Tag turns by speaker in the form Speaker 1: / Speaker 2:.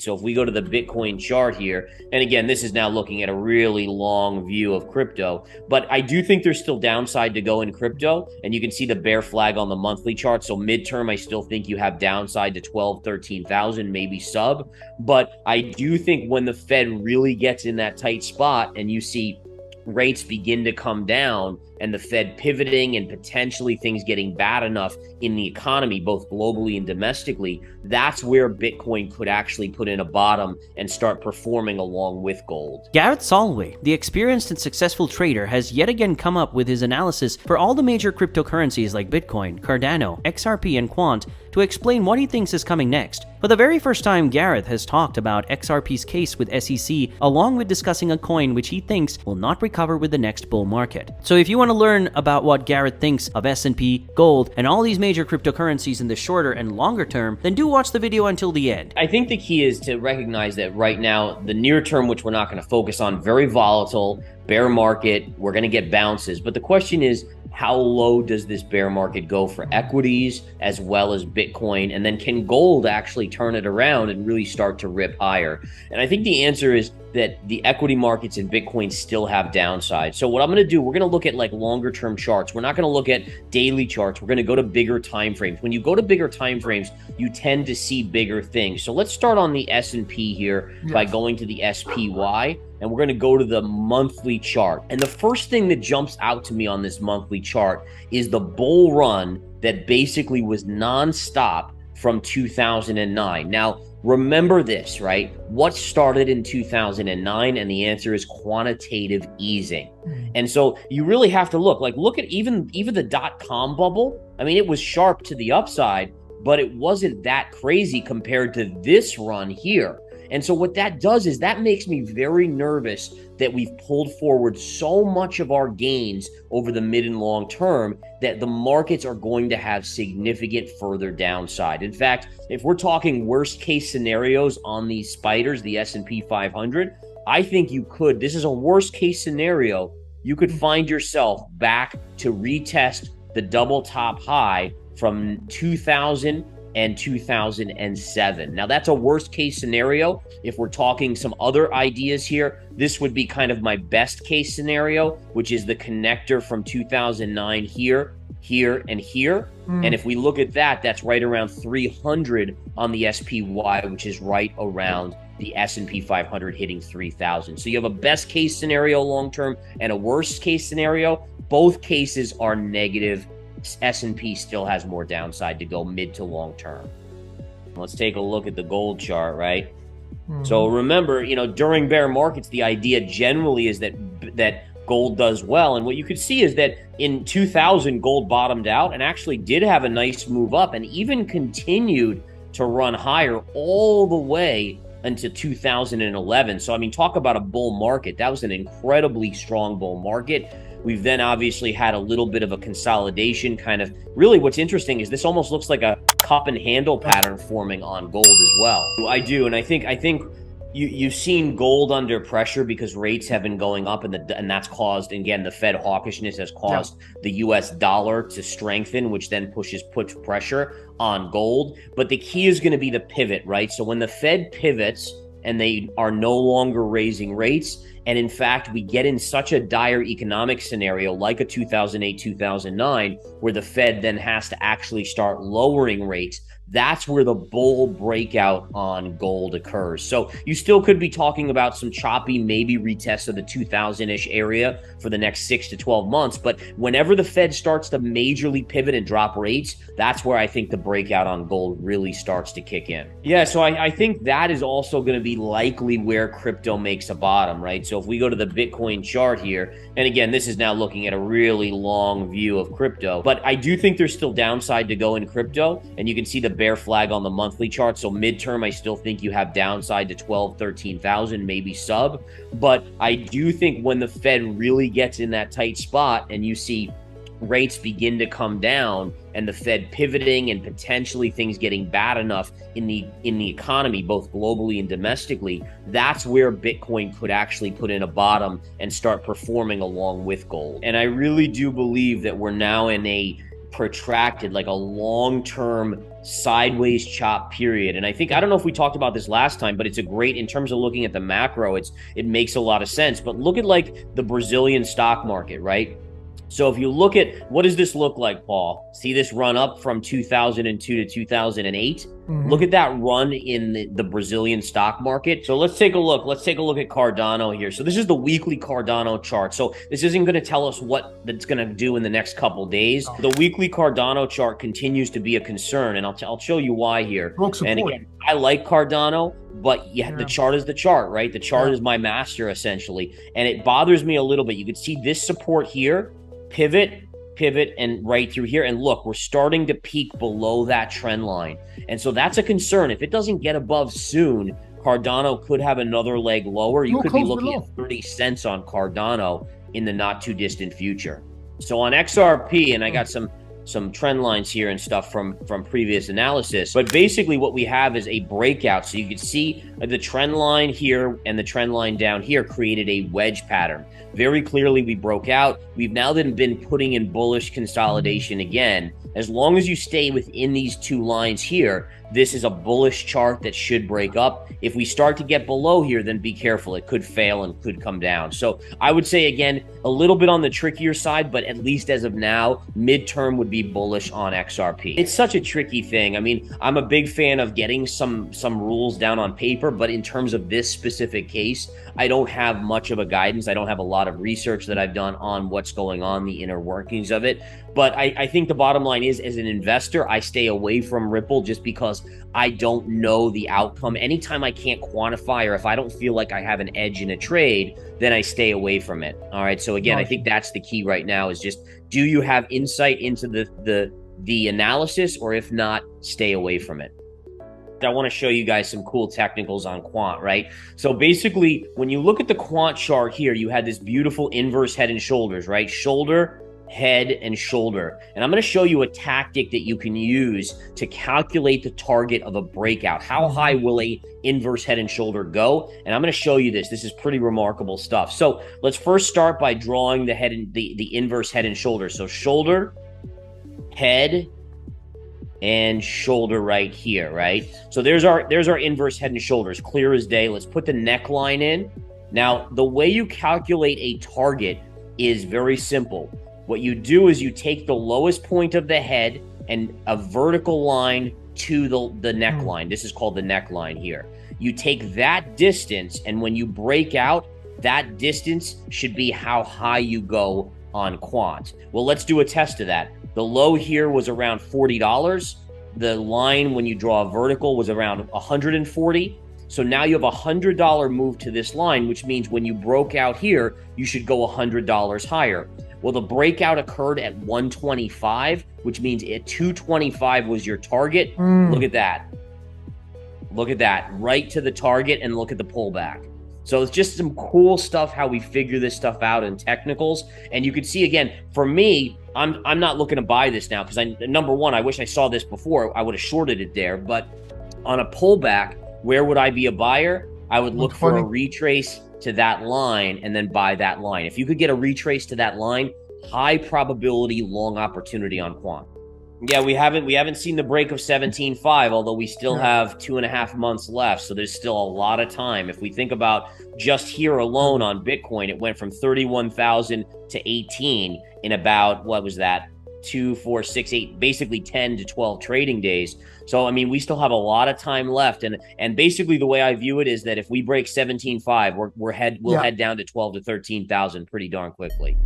Speaker 1: So if we go to the Bitcoin chart here, and again, this is now looking at a really long view of crypto, but I do think there's still downside to go in crypto, and you can see the bear flag on the monthly chart. So midterm, I still think you have downside to 12, 13,000, maybe sub. But I do think when the Fed really gets in that tight spot and you see rates begin to come down and the Fed pivoting and potentially things getting bad enough in the economy, both globally and domestically, that's where Bitcoin could actually put in a bottom and start performing along with gold.
Speaker 2: Gareth Soloway, the experienced and successful trader, has yet again come up with his analysis for all the major cryptocurrencies like Bitcoin, Cardano, XRP, and Quant to explain what he thinks is coming next. For the very first time, Gareth has talked about XRP's case with SEC, along with discussing a coin which he thinks will not recover with the next bull market. So if you want to learn about what Gareth thinks of S&P, gold, and all these major cryptocurrencies in the shorter and longer term, then do watch the video until the end.
Speaker 1: I think the key is to recognize that right now, the near term, which we're not going to focus on, very volatile, bear market, we're going to get bounces. But the question is, how low does this bear market go for equities as well as Bitcoin? And then can gold actually turn it around and really start to rip higher? And I think the answer is that the equity markets and Bitcoin still have downside. So what I'm going to do, we're going to look at like longer term charts. We're not going to look at daily charts. We're going to go to bigger time frames. When you go to bigger time frames, you tend to see bigger things. So let's start on the S&P here by going to the SPY. And we're going to go to the monthly chart. And the first thing that jumps out to me on this monthly chart is the bull run that basically was nonstop from 2009. Now, remember this, right? What started in 2009? And the answer is quantitative easing. And so you really have to look at even the dot-com bubble. I mean, it was sharp to the upside, but it wasn't that crazy compared to this run here. And so what that does is that makes me very nervous that we've pulled forward so much of our gains over the mid and long term that the markets are going to have significant further downside. In fact, if we're talking worst case scenarios on these spiders, the S&P 500, I think you could, this is a worst case scenario, you could find yourself back to retest the double top high from 2000 and 2007. Now that's a worst case scenario. If we're talking some other ideas here, this would be kind of my best case scenario, which is the connector from 2009 here, here, and here. And if we look at that, that's right around 300 on the SPY, which is right around the S&P 500 hitting 3,000. So you have a best case scenario long-term and a worst case scenario. Both cases are negative. S&P still has more downside to go mid to long term. Let's take a look at the gold chart, right? So remember, during bear markets, the idea generally is that gold does well. And what you could see is that in 2000, gold bottomed out and actually did have a nice move up and even continued to run higher all the way until 2011. So, I mean, talk about a bull market. That was an incredibly strong bull market. We've then obviously had a little bit of a consolidation kind of. Really what's interesting is this almost looks like a cup and handle pattern forming on gold as well. I do, and I think you've seen gold under pressure because rates have been going up, and that's caused, again, the Fed hawkishness has caused the US dollar to strengthen, which then puts pressure on gold. But the key is going to be the pivot, right? So when the Fed pivots and they are no longer raising rates, and in fact, we get in such a dire economic scenario like a 2008, 2009, where the Fed then has to actually start lowering rates, that's where the bull breakout on gold occurs. So you still could be talking about some choppy, maybe retests of the 2000-ish area for the next 6 to 12 months. But whenever the Fed starts to majorly pivot and drop rates, that's where I think the breakout on gold really starts to kick in. Yeah, so I think that is also going to be likely where crypto makes a bottom, right? So if we go to the Bitcoin chart here, and again, this is now looking at a really long view of crypto, but I do think there's still downside to go in crypto, and you can see the bear flag on the monthly chart. So midterm, I still think you have downside to 12, 13,000, maybe sub. But I do think when the Fed really gets in that tight spot and you see rates begin to come down and the Fed pivoting and potentially things getting bad enough in the economy, both globally and domestically, that's where Bitcoin could actually put in a bottom and start performing along with gold. And I really do believe that we're now in a protracted, like a long-term sideways chop period. And I think, I don't know if we talked about this last time, but it's a great, in terms of looking at the macro, it makes a lot of sense. But look at like the Brazilian stock market, right? So if you look at, what does this look like, Paul? See this run up from 2002 to 2008? Look at that run in the Brazilian stock market. So let's take a look. Let's take a look at Cardano here. So this is the weekly Cardano chart. So this isn't going to tell us what it's going to do in the next couple days. The weekly Cardano chart continues to be a concern, and I'll show you why here. And again, I like Cardano, but the chart is the chart, right? The chart is my master, essentially. And it bothers me a little bit. You can see this support here, pivot, and right through here. And look, we're starting to peak below that trend line. And so that's a concern. If it doesn't get above soon, Cardano could have another leg lower. You could be looking at 30 cents on Cardano in the not too distant future. So on XRP, and I got some trend lines here and stuff from previous analysis, but basically what we have is a breakout. So you can see the trend line here and the trend line down here created a wedge pattern. Very clearly we broke out. We've now then been putting in bullish consolidation again. As long as you stay within these two lines here, this is a bullish chart that should break up. If we start to get below here, then be careful. It could fail and could come down. So I would say, again, a little bit on the trickier side, but at least as of now, midterm would be bullish on XRP. It's such a tricky thing. I mean, I'm a big fan of getting some rules down on paper, but in terms of this specific case, I don't have much of a guidance. I don't have a lot of research that I've done on what's going on, the inner workings of it. But I think the bottom line is, as an investor, I stay away from Ripple just because I don't know the outcome. Anytime I can't quantify, or if I don't feel like I have an edge in a trade, then I stay away from it. All right. So again, I think that's the key right now, is just, do you have insight into the analysis, or if not, stay away from it. I want to show you guys some cool technicals on Quant, right? So basically, when you look at the Quant chart here, you had this beautiful inverse head and shoulders, right? Shoulder, head, and shoulder. And I'm going to show you a tactic that you can use to calculate the target of a breakout. How high will a inverse head and shoulder go? And I'm going to show you this. This is pretty remarkable stuff. So let's first start by drawing the head and the inverse head and shoulder. So shoulder, head, and shoulder right here, right? So there's our inverse head and shoulders, clear as day. Let's put the neckline in. Now, the way you calculate a target is very simple. What you do is you take the lowest point of the head and a vertical line to the neckline. This is called the neckline here. You take that distance, and when you break out, that distance should be how high you go on Quant. Well, let's do a test of that. The low here was around $40. The line, when you draw a vertical, was around $140. So now you have a $100 move to this line, which means when you broke out here, you should go $100 higher. Well, the breakout occurred at 125, which means at 225 was your target. Look at that. Look at that. Right to the target, and look at the pullback. So it's just some cool stuff, how we figure this stuff out in technicals. And you can see, again, for me, I'm not looking to buy this now, because number one, I wish I saw this before. I would have shorted it there. But on a pullback, where would I be a buyer? I would look for a retrace to that line and then buy that line. If you could get a retrace to that line, high probability, long opportunity on Quant. Yeah, we haven't seen the break of 17.5, although we still have 2.5 months left. So there's still a lot of time. If we think about just here alone on Bitcoin, it went from 31,000 to 18 in about, what was that? 2, 4, 6, 8, basically 10 to 12 trading days. So, I mean, we still have a lot of time left. And basically the way I view it is that if we break 17.5, we'll head down to 12 to 13,000 pretty darn quickly.